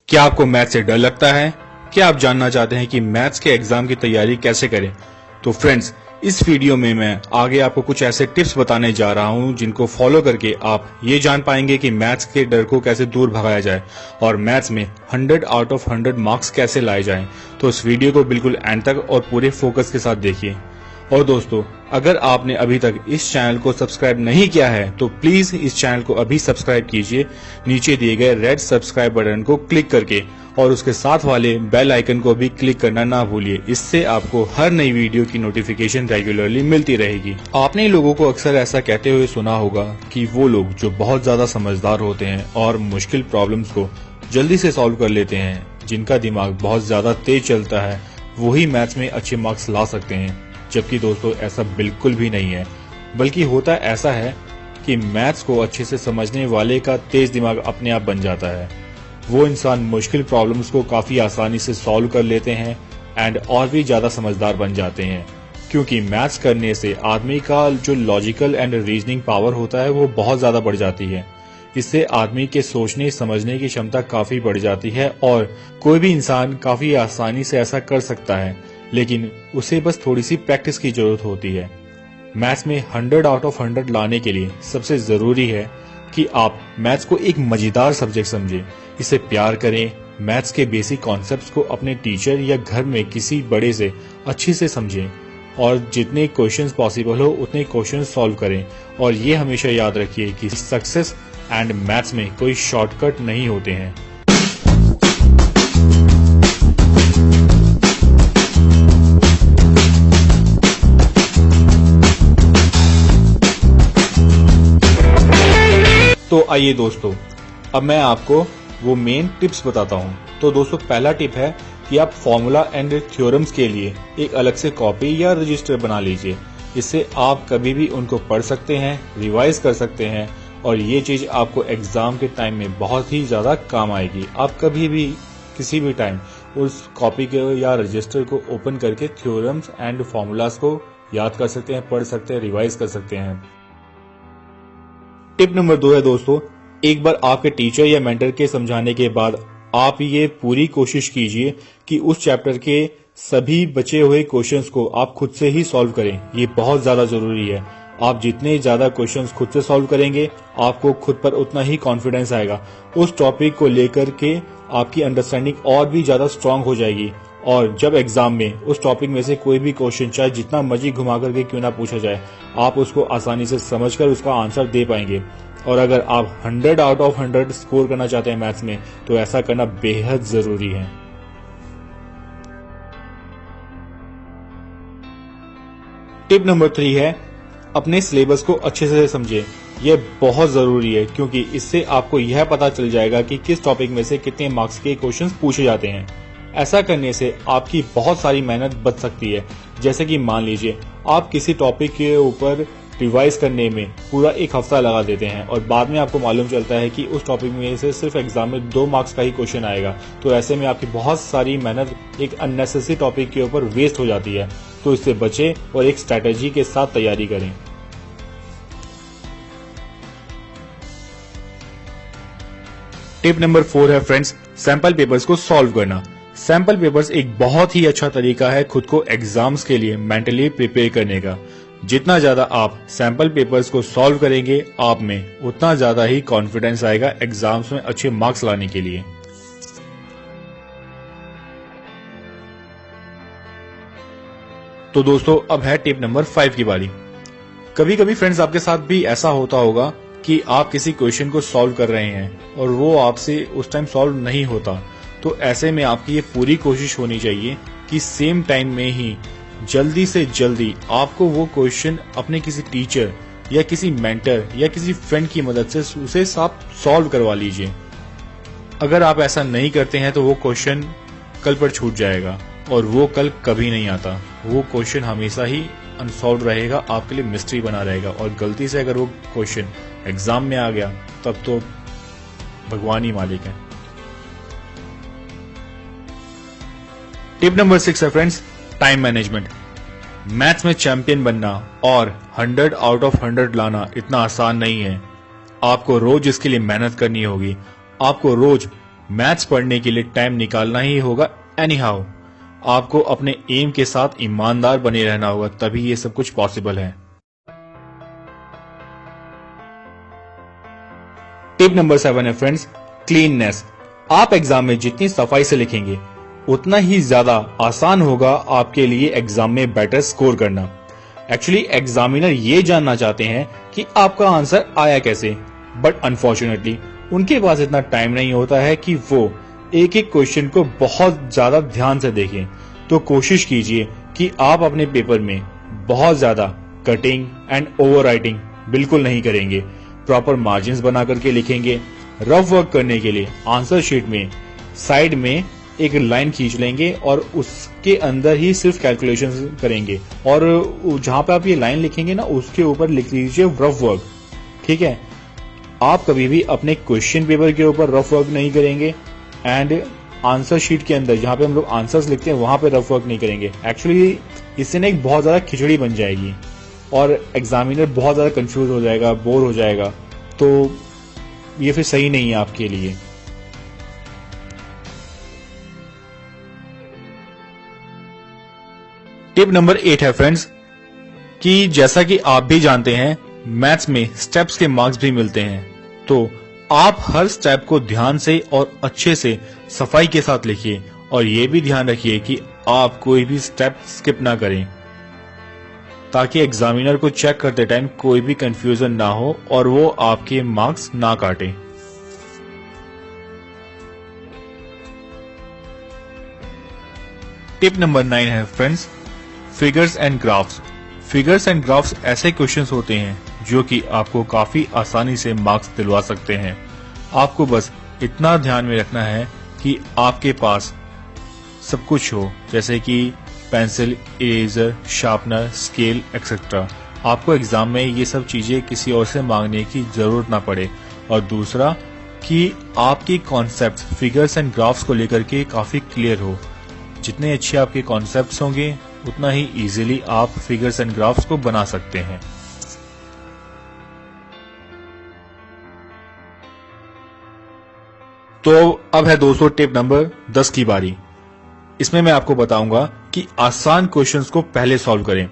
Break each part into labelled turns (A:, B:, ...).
A: क्या आपको मैथ से डर लगता है? क्या आप जानना चाहते हैं कि मैथ्स के एग्जाम की तैयारी कैसे करें? तो फ्रेंड्स, इस वीडियो में मैं आगे आपको कुछ ऐसे टिप्स बताने जा रहा हूं जिनको फॉलो करके आप ये जान पाएंगे कि मैथ्स के डर को कैसे दूर भगाया जाए और मैथ्स में 100 आउट ऑफ 100 मार्क्स कैसे लाए जाएं। तो इस वीडियो को बिल्कुल एंड तक और पूरे फोकस के साथ देखिए। और दोस्तों, अगर आपने अभी तक इस चैनल को सब्सक्राइब नहीं किया है तो प्लीज इस चैनल को अभी सब्सक्राइब कीजिए नीचे दिए गए रेड सब्सक्राइब बटन को क्लिक करके, और उसके साथ वाले बेल आइकन को भी क्लिक करना ना भूलिए। इससे आपको हर नई वीडियो की नोटिफिकेशन रेगुलरली मिलती रहेगी। आपने लोगों को अक्सर ऐसा कहते हुए सुना होगा कि वो लोग जो बहुत ज्यादा समझदार होते हैं और मुश्किल प्रॉब्लम्स को जल्दी से सॉल्व कर लेते हैं, जिनका दिमाग बहुत ज्यादा तेज चलता है, वही मैथ्स में अच्छे मार्क्स ला सकते हैं। जबकि दोस्तों, ऐसा बिल्कुल भी नहीं है। बल्कि होता ऐसा है कि मैथ्स को अच्छे से समझने वाले का तेज दिमाग अपने आप बन जाता है। वो इंसान मुश्किल प्रॉब्लम्स को काफी आसानी से सॉल्व कर लेते हैं एंड और भी ज्यादा समझदार बन जाते हैं, क्योंकि मैथ्स करने से आदमी का जो लॉजिकल एंड रीजनिंग पावर होता है वो बहुत ज्यादा बढ़ जाती है। इससे आदमी के सोचने समझने की क्षमता काफी बढ़ जाती है और कोई भी इंसान काफी आसानी से ऐसा कर सकता है, लेकिन उसे बस थोड़ी सी प्रैक्टिस की जरूरत होती है। मैथ्स में 100 आउट ऑफ 100 लाने के लिए सबसे जरूरी है कि आप मैथ्स को एक मजेदार सब्जेक्ट समझें, इसे प्यार करें, मैथ्स के बेसिक कॉन्सेप्ट्स को अपने टीचर या घर में किसी बड़े से अच्छे से समझें और जितने क्वेश्चंस पॉसिबल हो उतने क्वेश्चंस सॉल्व करें। और ये हमेशा याद रखिए कि सक्सेस एंड मैथ्स में कोई शॉर्टकट नहीं होते हैं। तो आइए दोस्तों, अब मैं आपको वो मेन टिप्स बताता हूँ। तो दोस्तों, पहला टिप है कि आप फॉर्मूला एंड थ्योरम्स के लिए एक अलग से कॉपी या रजिस्टर बना लीजिए। इससे आप कभी भी उनको पढ़ सकते हैं, रिवाइज कर सकते हैं और ये चीज आपको एग्जाम के टाइम में बहुत ही ज्यादा काम आएगी। आप कभी भी किसी भी टाइम उस कॉपी को या रजिस्टर को ओपन करके थ्योरम्स एंड फॉर्मूलाज को याद कर सकते हैं, पढ़ सकते हैं, रिवाइज कर सकते हैं। टिप नंबर 2 है दोस्तों, एक बार आपके टीचर या मेंटर के समझाने के बाद आप ये पूरी कोशिश कीजिए कि उस चैप्टर के सभी बचे हुए क्वेश्चंस को आप खुद से ही सॉल्व करें। ये बहुत ज्यादा जरूरी है। आप जितने ज्यादा क्वेश्चंस खुद से सॉल्व करेंगे, आपको खुद पर उतना ही कॉन्फिडेंस आएगा। उस टॉपिक को लेकर के आपकी अंडरस्टैंडिंग और भी ज्यादा स्ट्रांग हो जाएगी और जब एग्जाम में उस टॉपिक में से कोई भी क्वेश्चन चाहे जितना मर्जी घुमा करके क्यों ना पूछा जाए, आप उसको आसानी से समझकर उसका आंसर दे पाएंगे। और अगर आप 100 आउट ऑफ 100 स्कोर करना चाहते हैं मैथ्स में, तो ऐसा करना बेहद जरूरी है। टिप नंबर 3 है, अपने सिलेबस को अच्छे से समझें। यह बहुत जरूरी है क्योंकि इससे आपको यह पता चल जाएगा कि किस टॉपिक में से कितने मार्क्स के क्वेश्चंस पूछे जाते हैं। ऐसा करने से आपकी बहुत सारी मेहनत बच सकती है। जैसे कि मान लीजिए आप किसी टॉपिक के ऊपर रिवाइज करने में पूरा एक हफ्ता लगा देते हैं और बाद में आपको मालूम चलता है कि उस टॉपिक में से सिर्फ एग्जाम में 2 मार्क्स का ही क्वेश्चन आएगा। तो ऐसे में आपकी बहुत सारी मेहनत एक अननेसेसरी टॉपिक के ऊपर वेस्ट हो जाती है। तो इससे बचें और एक स्ट्रेटेजी के साथ तैयारी करें। टिप नंबर 4 है फ्रेंड्स, सैंपल पेपर्स को सॉल्व करना। सैंपल पेपर्स एक बहुत ही अच्छा तरीका है खुद को एग्जाम्स के लिए मेंटली प्रिपेयर करने का। जितना ज्यादा आप सैंपल पेपर्स को सॉल्व करेंगे, आप में उतना ज्यादा ही कॉन्फिडेंस आएगा एग्जाम्स में अच्छे मार्क्स लाने के लिए। तो दोस्तों, अब है टिप नंबर 5 की बारी। कभी कभी फ्रेंड्स आपके साथ भी ऐसा होता होगा कि आप किसी क्वेश्चन को सॉल्व कर रहे हैं और वो आपसे उस टाइम सॉल्व नहीं होता। तो ऐसे में आपकी ये पूरी कोशिश होनी चाहिए कि सेम टाइम में ही जल्दी से जल्दी आपको वो क्वेश्चन अपने किसी टीचर या किसी मेंटर या किसी फ्रेंड की मदद से उसे आप सॉल्व करवा लीजिए। अगर आप ऐसा नहीं करते हैं तो वो क्वेश्चन कल पर छूट जाएगा और वो कल कभी नहीं आता। वो क्वेश्चन हमेशा ही अनसॉल्व रहेगा, आपके लिए मिस्ट्री बना रहेगा और गलती से अगर वो क्वेश्चन एग्जाम में आ गया तब तो भगवान ही मालिक है। टिप नंबर 6 है फ्रेंड्स, टाइम मैनेजमेंट। मैथ्स में चैंपियन बनना और 100 आउट ऑफ 100 लाना इतना आसान नहीं है। आपको रोज इसके लिए मेहनत करनी होगी। आपको रोज मैथ्स पढ़ने के लिए टाइम निकालना ही होगा एनी हाउ। आपको अपने एम के साथ ईमानदार बने रहना होगा, तभी ये सब कुछ पॉसिबल है। टिप नंबर 7 है फ्रेंड्स, क्लीननेस। आप एग्जाम में जितनी सफाई से लिखेंगे उतना ही ज्यादा आसान होगा आपके लिए एग्जाम में बेटर स्कोर करना। एक्चुअली एग्जामिनर ये जानना चाहते हैं कि आपका आंसर आया कैसे, बट अनफॉर्चुनेटली उनके पास इतना टाइम नहीं होता है कि वो एक एक क्वेश्चन को बहुत ज्यादा ध्यान से देखें। तो कोशिश कीजिए कि आप अपने पेपर में बहुत ज्यादा कटिंग एंड ओवर राइटिंग बिल्कुल नहीं करेंगे। प्रॉपर मार्जिन्स बना करके लिखेंगे। रफ वर्क करने के लिए आंसर शीट में साइड में एक लाइन खींच लेंगे और उसके अंदर ही सिर्फ कैलकुलेशन करेंगे, और जहां पे आप ये लाइन लिखेंगे ना उसके ऊपर लिख लीजिए रफ वर्क। ठीक है, आप कभी भी अपने क्वेश्चन पेपर के ऊपर रफ वर्क नहीं करेंगे एंड आंसर शीट के अंदर जहां पे हम लोग आंसर्स लिखते हैं वहां पे रफ वर्क नहीं करेंगे। एक्चुअली इससे ना एक बहुत ज्यादा खिचड़ी बन जाएगी और एग्जामिनर बहुत ज्यादा कंफ्यूज हो जाएगा, बोर हो जाएगा, तो ये फिर सही नहीं है आपके लिए। टिप नंबर 8 है फ्रेंड्स कि जैसा कि आप भी जानते हैं मैथ्स में स्टेप्स के मार्क्स भी मिलते हैं, तो आप हर स्टेप को ध्यान से और अच्छे से सफाई के साथ लिखिए और ये भी ध्यान रखिए कि आप कोई भी स्टेप स्किप ना करें, ताकि एग्जामिनर को चेक करते टाइम कोई भी कंफ्यूजन ना हो और वो आपके मार्क्स ना काटे। टिप नंबर 9 है friends, figures and graphs. Figures and graphs ऐसे क्वेश्चंस होते हैं जो कि आपको काफी आसानी से मार्क्स दिलवा सकते हैं। आपको बस इतना ध्यान में रखना है कि आपके पास सब कुछ हो, जैसे कि pencil, eraser, sharpener, scale etcetera. आपको एग्जाम में ये सब चीजें किसी और से मांगने की जरूरत ना पड़े। और दूसरा कि आपकी कॉन्सेप्ट फिगर्स एंड ग्राफ्स को लेकर के काफी क्लियर हो। जितने अच्छे आपके कॉन्सेप्ट्स होंगे उतना ही इजीली आप फिगर्स एंड ग्राफ्स को बना सकते हैं। तो अब है दोस्तों टिप नंबर 10 की बारी। इसमें मैं आपको बताऊंगा कि आसान क्वेश्चंस को पहले सॉल्व करें।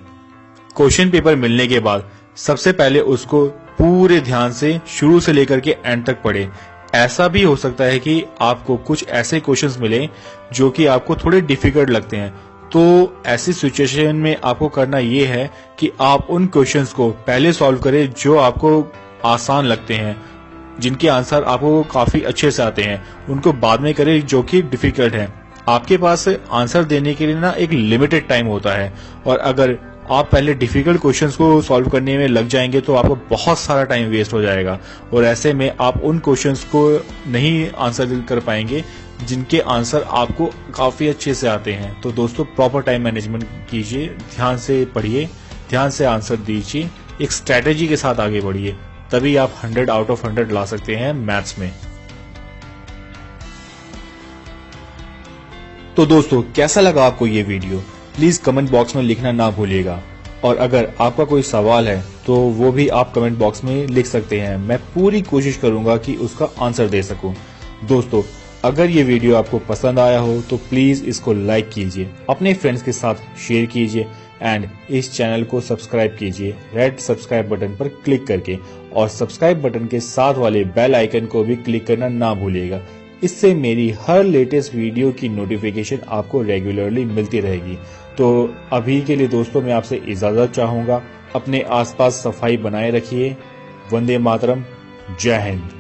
A: क्वेश्चन पेपर मिलने के बाद सबसे पहले उसको पूरे ध्यान से शुरू से लेकर के एंड तक पढ़ें। ऐसा भी हो सकता है कि आपको कुछ ऐसे क्वेश्चंस मिले जो कि आपको थोड़े डिफिकल्ट लगते हैं, तो ऐसी सिचुएशन में आपको करना ये है कि आप उन क्वेश्चंस को पहले सॉल्व करें जो आपको आसान लगते हैं, जिनके आंसर आपको काफी अच्छे से आते हैं, उनको बाद में करें जो कि डिफिकल्ट है। आपके पास आंसर देने के लिए ना एक लिमिटेड टाइम होता है, और अगर आप पहले डिफिकल्ट क्वेश्चंस को सॉल्व करने में लग जाएंगे तो आपको बहुत सारा टाइम वेस्ट हो जाएगा, और ऐसे में आप उन क्वेश्चंस को नहीं आंसर कर पाएंगे जिनके आंसर आपको काफी अच्छे से आते हैं। तो दोस्तों प्रॉपर टाइम मैनेजमेंट कीजिए, ध्यान से पढ़िए, ध्यान से आंसर दीजिए, एक स्ट्रेटेजी के साथ आगे बढ़िए, तभी आप 100 आउट ऑफ 100 ला सकते हैं मैथ्स में। तो दोस्तों कैसा लगा आपको ये वीडियो, प्लीज कमेंट बॉक्स में लिखना ना भूलिएगा, और अगर आपका कोई सवाल है तो वो भी आप कमेंट बॉक्स में लिख सकते हैं। मैं पूरी कोशिश करूंगा कि उसका आंसर दे सकूं। दोस्तों अगर ये वीडियो आपको पसंद आया हो तो प्लीज इसको लाइक कीजिए, अपने फ्रेंड्स के साथ शेयर कीजिए एंड इस चैनल को सब्सक्राइब कीजिए रेड सब्सक्राइब बटन पर क्लिक करके, और सब्सक्राइब बटन के साथ वाले बेल आइकन को भी क्लिक करना ना भूलिएगा। इससे मेरी हर लेटेस्ट वीडियो की नोटिफिकेशन आपको रेगुलरली मिलती रहेगी। तो अभी के लिए दोस्तों मैं आपसे इजाजत चाहूंगा। अपने आसपास सफाई बनाए रखिए। वंदे मातरम। जय हिंद।